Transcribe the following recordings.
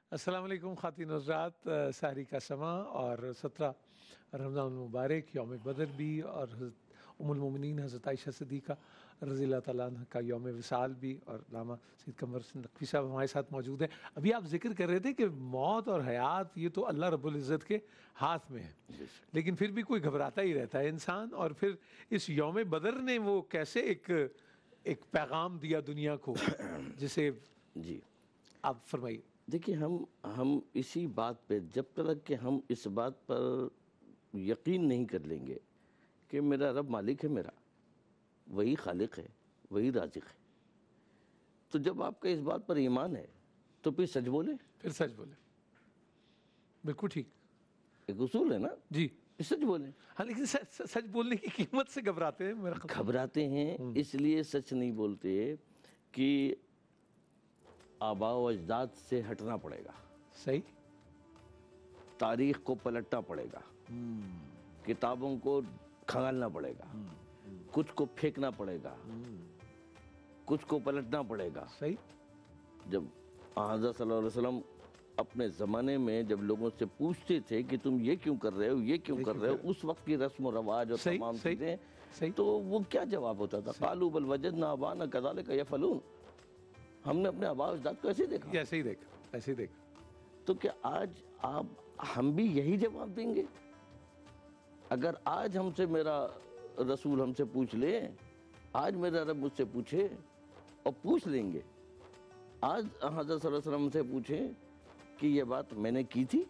अस्सलाम वालेकुम ख़ातिन हज़रात, सारी का समा और 17 रमज़ान मुबारक यौम बदर भी और उम्मुल मोमिनीन हज़रत आयशा सिद्दीक़ा रज़ी अल्लाह तआला अन्हा का यौम विसाल भी। और लामा सैयद कमर नक़वी साहब हमारे साथ मौजूद हैं। अभी आप ज़िक्र कर रहे थे कि मौत और हयात ये तो अल्लाह रब्बुल इज़्ज़त के हाथ में है, लेकिन फिर भी कोई घबराता ही रहता है इंसान। और फिर इस यौम बदर ने वो कैसे एक पैगाम दिया दुनिया को, जिसे जी आप फरमाइए। देखिए, हम इसी बात पे जब तक कि हम इस बात पर यकीन नहीं कर लेंगे कि मेरा रब मालिक है, मेरा वही खालिक है, वही राज़िक है, तो जब आपका इस बात पर ईमान है तो फिर सच बोले। फिर सच बोले, बिल्कुल ठीक। एक उसूल है ना जी, सच बोले। हाँ, लेकिन सच बोलने की कीमत से घबराते हैं मेरा ख्याल। घबराते हैं इसलिए सच नहीं बोलते कि आबा व अजदाद से हटना पड़ेगा, सही, तारीख को पलटना पड़ेगा, किताबों को खंगालना पड़ेगा, कुछ को फेंकना पड़ेगा, कुछ को पलटना पड़ेगा। सही। जब हज़रत सल्लल्लाहु अलैहि वसल्लम अपने ज़माने में जब लोगों से पूछते थे कि तुम ये क्यों कर रहे हो, ये क्यों कर रहे हो, उस वक्त की रस्म व रवाज और सही, तमाम सही, चीज़ें, सही। तो वो क्या जवाब होता था? कालू बल वजदना आबाना कज़ालिका यफ़अलून, हमने अपने आबा अजदाद को ऐसे देखा, ऐसे ही देखा, ऐसे ही देखा। तो क्या आज हम भी यही जवाब देंगे? अगर आज हमसे मेरा रसूल हमसे पूछ ले, आज मेरा रब मुझसे पूछे और पूछ लेंगे, आज हज़रत सल्लल्लाहु अलैहि वसल्लम से पूछे कि ये बात मैंने की थी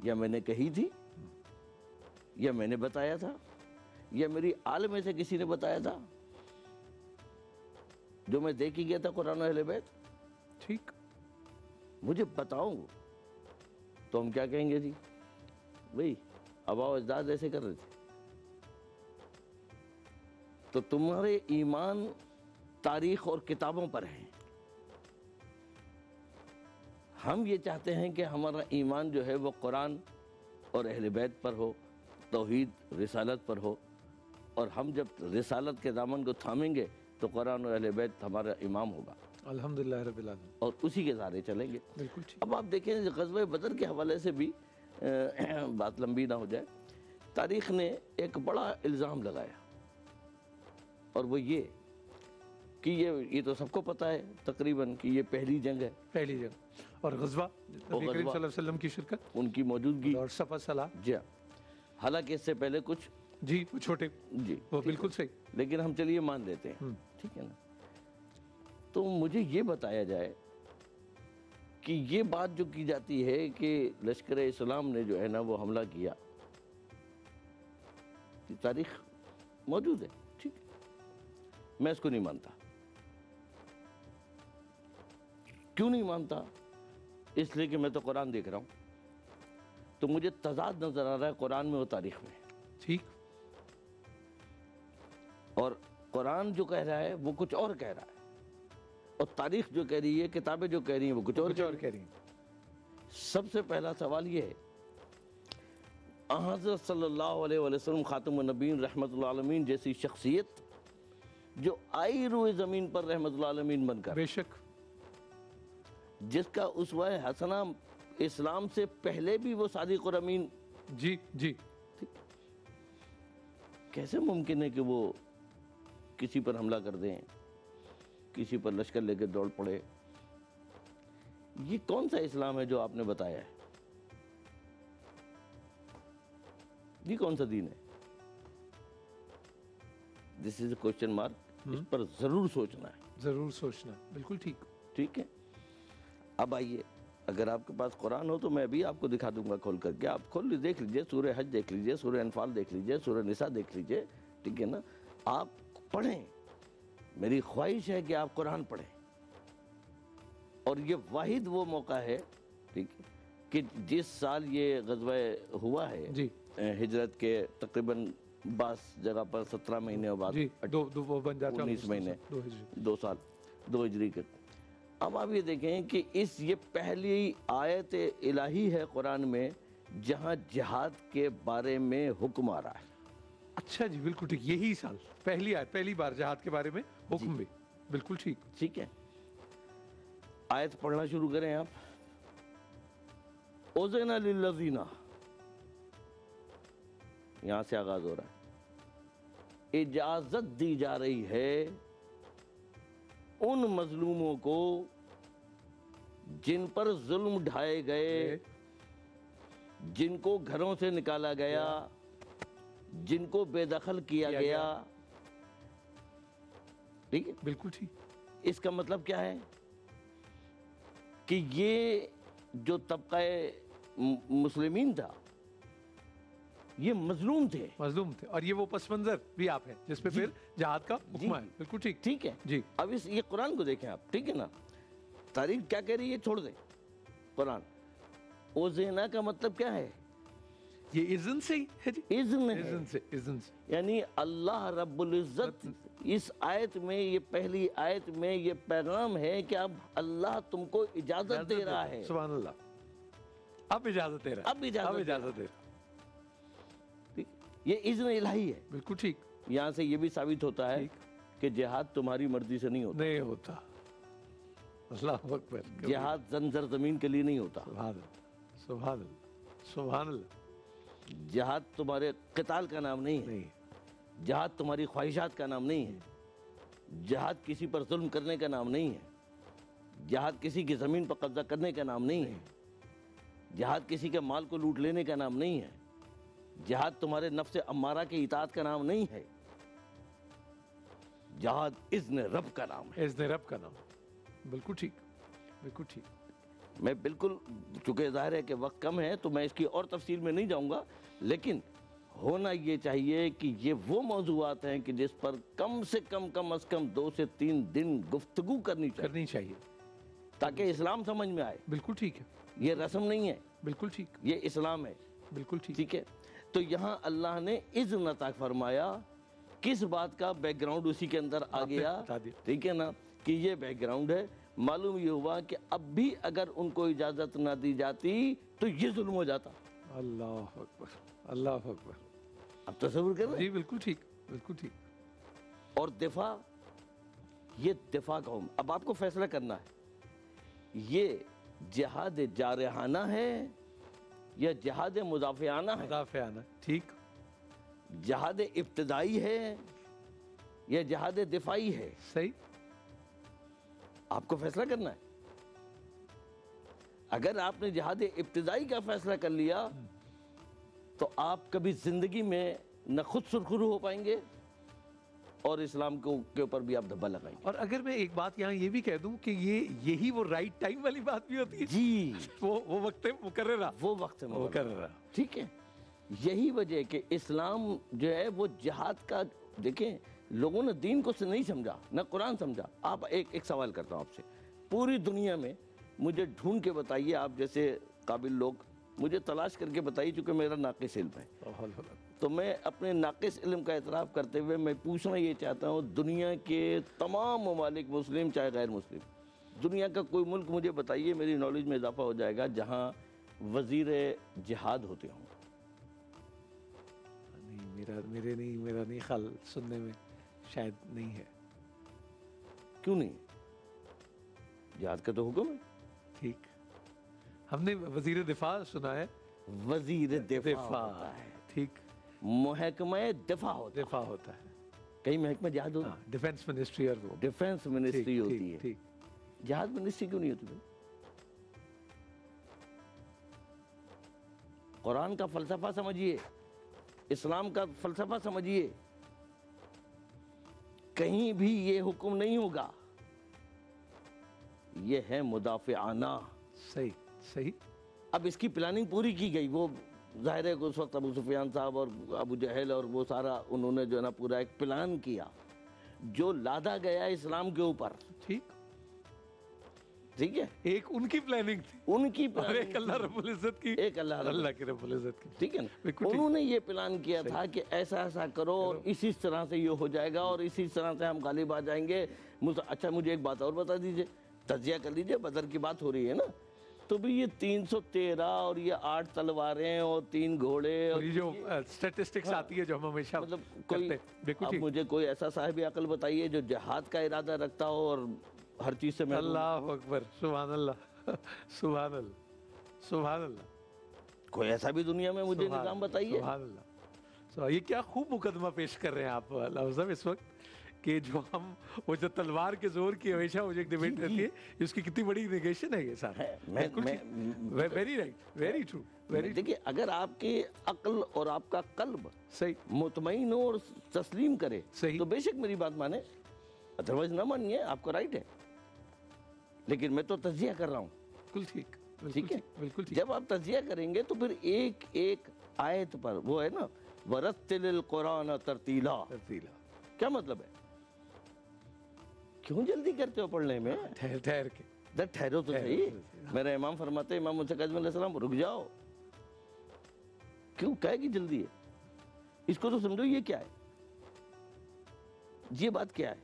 या मैंने कही थी या मैंने बताया था या मेरी आल में से किसी ने बताया था, जो मैं देख ही गया था कुरान और अहले बैत, ठीक, मुझे बताओ, तो हम क्या कहेंगे? जी भाई आबा अजदाद ऐसे कर रहे थे। तो तुम्हारे ईमान तारीख और किताबों पर है। हम ये चाहते हैं कि हमारा ईमान जो है वो कुरान और अहले बैत पर हो, तौहीद रिसालत पर हो, और हम जब रिसालत के दामन को थामेंगे तो कुरान और अहले बैत हमारा इमाम होगा, अल्हम्दुलिल्लाह रब्बिल आलमीन, और उसी के सहारे चलेंगे। बिल्कुल ठीक। अब आप देखें ग़ज़वा बदर के हवाले से भी बात लंबी ना हो जाए, तारीख़ ने एक बड़ा इल्ज़ाम लगाया, और वो ये कि ये तो सबको पता है तकरीबन कि ये पहली जंग है, पहली जगह, और ग़ज़वा नबी करीम सल्लल्लाहु अलैहि वसल्लम की शिरकत, उनकी मौजूदगी और सफ़र सलाह। जी हाँ, हालांकि इससे पहले कुछ जी, वो छोटे, जी वो बिल्कुल सही, लेकिन हम चलिए मान लेते हैं, ठीक है ना। तो मुझे ये बताया जाए कि ये बात जो की जाती है कि लश्कर इस्लाम ने जो है ना वो हमला किया, ये तारीख मौजूद है, ठीक है, मैं इसको नहीं मानता। क्यों नहीं मानता? इसलिए कि मैं तो कुरान देख रहा हूं, तो मुझे तजाद नजर आ रहा है कुरान में और तारीख में, ठीक। और कुरान जो कह रहा है वो कुछ और कह रहा है, और तारीख जो कह रही है, किताबें जो कह रही हैं वो कुछ और कह रही हैं। सबसे पहला सवाल ये है, हज़रत सल्लल्लाहु अलैहि वसल्लम खातमुन नबीन रहमतुल्लाह अलमीन जैसी शख्सियत जो आई रूए ज़मीन पर रहमतुल्लाह अलमीन बनकर, बेशक, जिसका उसवा हसना इस्लाम से पहले भी वो सादिक और अमीन, जी जी, कैसे मुमकिन है कि वो किसी पर हमला कर दें, किसी पर लश्कर लेकर दौड़ पड़े? ये कौन सा इस्लाम है जो आपने बताया है? ये कौन सा दीन है? This is a question mark, इस पर जरूर सोचना है, जरूर सोचना, बिल्कुल ठीक। ठीक है। अब आइए, अगर आपके पास कुरान हो तो मैं भी आपको दिखा दूंगा खोल करके, आप खोल लीजिए, देख लीजिए, सूरह हज देख लीजिए, सूरह अनफाल देख लीजिए, सूरह निसा देख लीजिए, ठीक है ना। आप पढ़ें, मेरी ख्वाहिश है कि आप कुरान पढ़ें, और ये वाहिद वो मौका है, ठीक है, कि जिस साल ये ग़ज़वा हुआ है जी, हिजरत के तकरीबन 22 जगह पर 17 महीने बाद, जी, दो वो बन जाता है 19 महीने, 2 साल, 2 हिजरी के। अब आप ये देखें कि ये पहली आयत इलाही है कुरान में जहां जिहाद के बारे में हुक्म आ रहा है। अच्छा जी, बिल्कुल ठीक, यही साल पहली आयत, पहली बार जिहाद के बारे में हुक्म भी, बिल्कुल ठीक। ठीक है, आयत पढ़ना शुरू करें आप। ओज़िन लिल्लज़ीना, यहां से आगाज हो रहा है, इजाजत दी जा रही है उन मजलूमों को जिन पर जुल्म ढाए गए, जिनको घरों से निकाला गया, जिनको बेदखल किया गया। ठीक है, बिल्कुल ठीक। इसका मतलब क्या है कि ये जो तबका मुस्लिमीन था ये मजलूम थे, मजलूम थे, और ये वो पस मंजर भी आप हैं जिस पे फिर जिहाद का हुक्म है। बिल्कुल ठीक। ठीक है जी। अब इस ये कुरान को देखें आप, ठीक है ना, तारीख क्या कह रही है छोड़ दें कुरान। ओज़ेना का मतलब क्या है? ये इज़्न से ही है जी, इज़्न है, इज़्न से, इज़्न से। यानी अल्लाह रब्बुल इज़्ज़त इस आयत में, ये पहली आयत में ये पैगाम है कि अब अल्लाह तुमको इजाजत दे रहा है। सुभान अल्लाह, अब इजाजत दे रहा है, अब इजाजत अब इजाजत दे रहा है। ठीक, ये इज़्न इलाही है। बिल्कुल ठीक। यहाँ से ये भी साबित होता है ठीक। कि जिहाद तुम्हारी मर्जी से नहीं होता, नहीं होता। अल्लाह अकबर। जिहाद जंजर जमीन के लिए नहीं होता, सुभान अल्लाह, सुभान अल्लाह, सुभान अल्लाह। जिहाद तुम्हारे क़िताल का नाम नहीं है, नहीं, जिहाद तुम्हारी ख्वाहिशात का नाम नहीं है, जिहाद किसी पर जुल्म करने का नाम नहीं है, जिहाद किसी की ज़मीन पर कब्जा करने का नाम नहीं है, जिहाद किसी के माल को लूट लेने का नाम नहीं है, जिहाद तुम्हारे नफ्स अम्मारा के इताअत का नाम नहीं है, जिहाद इज़्न रब का नाम है। इज़्न रब का नाम। बिल्कुल ठीक, बिल्कुल ठीक। मैं बिल्कुल, चूंकि ज़ाहिर है कि वक्त कम है तो मैं इसकी और तफसील में नहीं जाऊंगा, लेकिन होना ये चाहिए कि ये वो मौजूआत हैं कि जिस पर कम से कम 2 से 3 दिन गुफ्तगू करनी चाहिए ताकि इस्लाम समझ में आए। बिल्कुल ठीक है। ये रस्म नहीं है, बिल्कुल ठीक, ये इस्लाम है। बिल्कुल ठीक। ठीक है, तो यहाँ अल्लाह ने इज़्न अता फरमाया, किस बात का बैकग्राउंड उसी के अंदर आ आपने गया। बता दिया। ठीक है ना, कि ये बैकग्राउंड है। मालूम ये हुआ कि अब भी अगर उनको इजाजत ना दी जाती तो ये जुल्म हो जाता। अल्लाह अकबर, अल्लाह अकबर। अब तस्वीर कर रहे जी हैं? बिल्कुल ठीक, बिल्कुल ठीक। और दिफा, ये दिफा का हुक्म। अब आपको फैसला करना है, ये जिहाद जारहाना है या जिहाद मुदाफ़ियाना है, मुदाफ़ियाना, ठीक। जिहाद इब्तिदाई है या जिहाद दिफाई है, सही। आपको फैसला करना है। अगर आपने जिहाद इब्तिदाई का फैसला कर लिया तो आप कभी जिंदगी में न खुद सुरखरू हो पाएंगे और इस्लाम के ऊपर भी आप धब्बा लगाएंगे। और अगर मैं एक बात यहाँ ये भी कह दूं कि यही वो राइट टाइम वाली बात भी होती है जी, वो वक्त है मुकर्ररा, वो वक्त है मुकर्ररा। ठीक है, यही वजह कि इस्लाम जो है वो जिहाद का, देखें लोगों ने दीन को नहीं समझा, न कुरान समझा। आप एक सवाल करता हूँ आपसे, पूरी दुनिया में मुझे ढूंढ के बताइए, आप जैसे काबिल लोग मुझे तलाश करके बताइए, चूंकि मेरा नाक़िस इल्म है तो मैं अपने नाक़िस इल्म का एतराफ़ करते हुए मैं पूछना ये चाहता हूँ, दुनिया के तमाम ममालिक, मुस्लिम चाहे गैर मुस्लिम, दुनिया का कोई मुल्क मुझे बताइए, मेरी नॉलेज में इजाफा हो जाएगा, जहाँ वज़ीर जिहाद होते हों। नहीं, मेरा नहीं ख्याल, सुनने में शायद नहीं है। क्यों नहीं? जिहाद का तो हुक्म है। ठीक, हमने वजीर दिफा सुना है। वजीर दिफा दिफा, ठीक। महकमा दिफा होता है। कहीं महकमा जिहाद होता है, डिफेंस मिनिस्ट्री, और वो डिफेंस मिनिस्ट्री होती है। ठीक। जिहाद मिनिस्ट्री क्यों नहीं होती भाई? कुरान का फलसफा समझिए, इस्लाम का फलसफा समझिए, कहीं भी ये हुक्म नहीं होगा। ये है मुदाफ़िआना। सही, सही। अब इसकी प्लानिंग पूरी की गई, वो जाहिर है उस वक्त अबू सुफियान साहब और अबू जहल और वो सारा उन्होंने जो है ना पूरा एक प्लान किया जो लादा गया इस्लाम के ऊपर। ठीक, ठीक है, एक उनकी प्लानिंग थी, उनकी और एक अल्लाह रब्बुल इज्जत की, एक अल्लाह की रब्बुल इज्जत की। ठीक है ना, बिल्कुल ठीक। उन्होंने ये प्लान किया था कि ऐसा ऐसा करो और इसी तरह से ये हो जाएगा और इसी तरह से हम गालिब आ जाएंगे। अच्छा मुझे एक बात और बता दीजिए, तजिया कर लीजिए, बदर की बात हो रही है ना, तो भी ये 313 और ये 8 तलवारें और 3 घोड़े और ये जो स्टैटिस्टिक्स आती है जो हम हमेशा मतलब कोई, बिल्कुल अब ठीक। मुझे कोई ऐसा साहिब अकल बताइए जो जिहाद का इरादा रखता हो और हर चीज से मैं अल्लाह अकबर, सुभान अल्लाह, सुभान अल्लाह, सुभान अल्लाह। کوئی ایسا بھی دنیا میں مجھے نظام بتائیے. سبحان اللہ. یہ کیا خوب مقدمہ پیش کر رہے ہیں آپ علامہ صاحب اس وقت, کہ جو ہم وہ جو تلوار کے زور کی ہمیشہ وہ ایک ڈیبیٹ رہتی ہے, اس کی کتنی بڑی نیگیشن ہے یہ سارا. Very right, very true, very. دیکھیے اگر آپ کی عقل اور آپ کا قلب صحیح, مطمئن ہو اور تسلیم کرے صحیح, تو بے شک میری بات مانے, ادروائز نہ مانیے, آپ کو رائٹ ہے. لیکن میں تو تجزیہ کر رہا ہوں. بالکل ٹھیک, ٹھیک ہے, بالکل ٹھیک. جب آپ تجزیہ کریں گے تو پھر ایک ایک آیت پر, وہ ہے نا وَرَتِّلِ الْقُرْآنَ تَرْتِیلًا, کیا مطلب ہے؟ کیوں جلدی کرتے ہو پڑھنے میں؟ ٹھہر کے, ٹھہرو تو صحیح. میرا امام فرماتے ہیں, امام موسیٰ کاظم علیہ السلام, رک جاؤ. کیوں کہے کہ جلدی ہے؟ اس کو تو سمجھو یہ کیا ہے, یہ بات کیا ہے.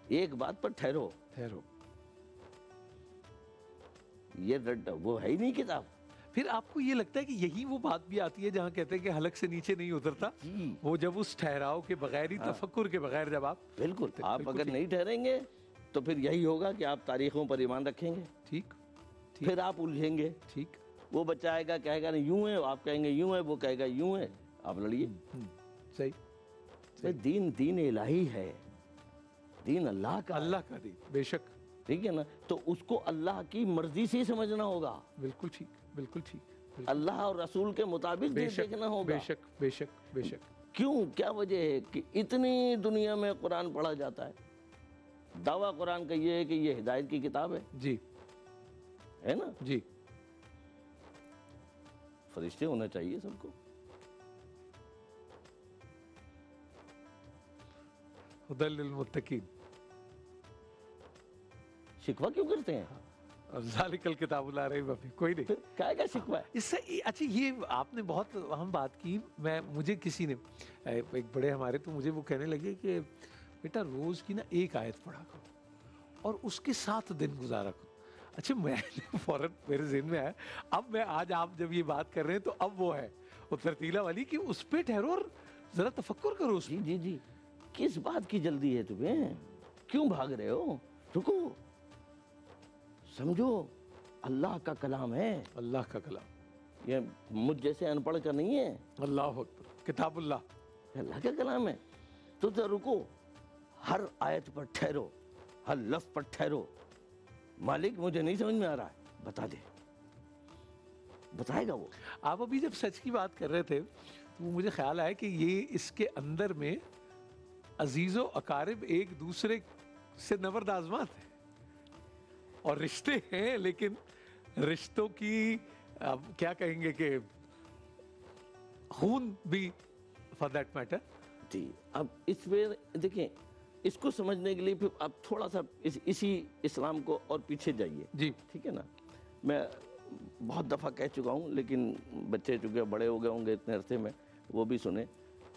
ایک بات پر ٹھہرو. یہ وہ ہے ہی نہیں کتاب. پھر آپ کو یہ لگتا ہے کہ یہی وہ بات بھی آتی ہے جہاں کہتے ہیں کہ حلق سے نیچے نہیں اترتا, وہ جب اس ٹھہراؤ کے بغیر ہی, تفکر کے بغیر جب آپ, بالکل آپ اگر نہیں ٹھہریں گے تو پھر یہی ہوگا کہ آپ تاریخوں پر ایمان رکھیں گے. ٹھیک, پھر آپ الجھیں گے. ٹھیک, وہ بچہ آئے گا کہے گا نہیں یوں ہے, آپ کہیں گے یوں ہے, وہ کہے گا یوں ہے, آپ لڑیے. صحیح. دین الہی ہے, دین اللہ کا, اللہ کا دین, بے شک. ٹھیک ہے نا, تو اس کو اللہ کی مرضی سے سمجھنا ہوگا. بالکل ٹھیک, بالکل ٹھیک. اللہ اور رسول کے مطابق دیکھنا ہوگا. بے شک, بے شک, بے شک. کیوں, کیا وجہ ہے کہ اتنی دنیا میں قرآن پڑھا جاتا ہے؟ دعویٰ قرآن کا یہ ہے کہ یہ ہدایت کی کتاب ہے. جی, ہے نا. جی, فرشتے ہونا چاہیے سب کو. ہدی للمتقین. شکوہ کیوں کرتے ہیں؟ اور ذالک الکتاب لا ریب فیہ, کوئی نہیں. کیا شکوہ ہے اس سے اچھا, یہ آپ نے بہت اہم بات کی. مجھے کسی نے, ایک بڑے ہمارے, تو مجھے وہ کہنے لگے کہ بیٹا روز کی نا ایک آیت پڑھا کرو اور اس کے 7 دن گزارا کرو. اچھا, میں فوراً میرے ذہن میں آیا, اب میں آج آپ جب یہ بات کر رہے ہیں تو اب وہ ہے وہ ترتیلہ والی, کہ اس پہ ٹھہرو اور ذرا تفکر کرو اس. جی, کس بات کی جلدی ہے تمہیں؟ کیوں بھاگ رہے ہو؟ رکو, سمجھو اللہ کا کلام ہے. اللہ کا کلام, یہ مجھ جیسے ان پڑھ کا نہیں ہے. اللہ اکبر, کتاب اللہ کا کلام ہے. تو رکو, ہر آیت پر ٹھہرو, ہر لفظ پر ٹھہرو. مالک مجھے نہیں سمجھ میں آ رہا ہے, بتا دے, بتائے گا وہ. آپ ابھی جب سچ کی بات کر رہے تھے تو مجھے خیال آیا کہ یہ اس کے اندر میں عزیز و اقارب ایک دوسرے سے نبرد آزمات ہیں اور رشتے ہیں, لیکن رشتوں کی اب کیا کہیں گے کہ خون بھی فار دیٹ میٹر. جی, اب اس میں دیکھیں, اس کو سمجھنے کے لیے پھر آپ تھوڑا سا اسی اسلام کو اور پیچھے جائیے. جی, ٹھیک ہے نا. میں بہت دفعہ کہہ چکا ہوں, لیکن بچے چکے بڑے ہو گئے ہوں گے اتنے عرصے میں, وہ بھی سنیں,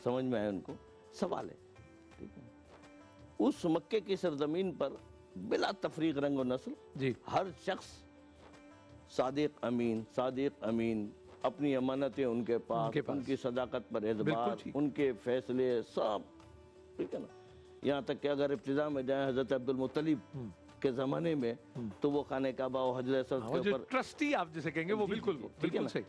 سمجھ میں آئے ان کو. سوال ہے, ٹھیک ہے, اس مکے کی سرزمین پر بلا تفریق رنگ و نسل, جی, ہر شخص صادق امین, اپنی امانتیں ان کے پاس, ان کی صداقت پر اعتبار, ان کے فیصلے سب, ٹھیک ہے نا. یہاں تک کہ اگر ابتدا میں جائیں حضرت عبد المطلب کے زمانے میں, تو وہ خانہ کعبہ و حجر اسود کے اوپر ٹرسٹی آپ جسے کہیں گے وہ بالکل صحیح.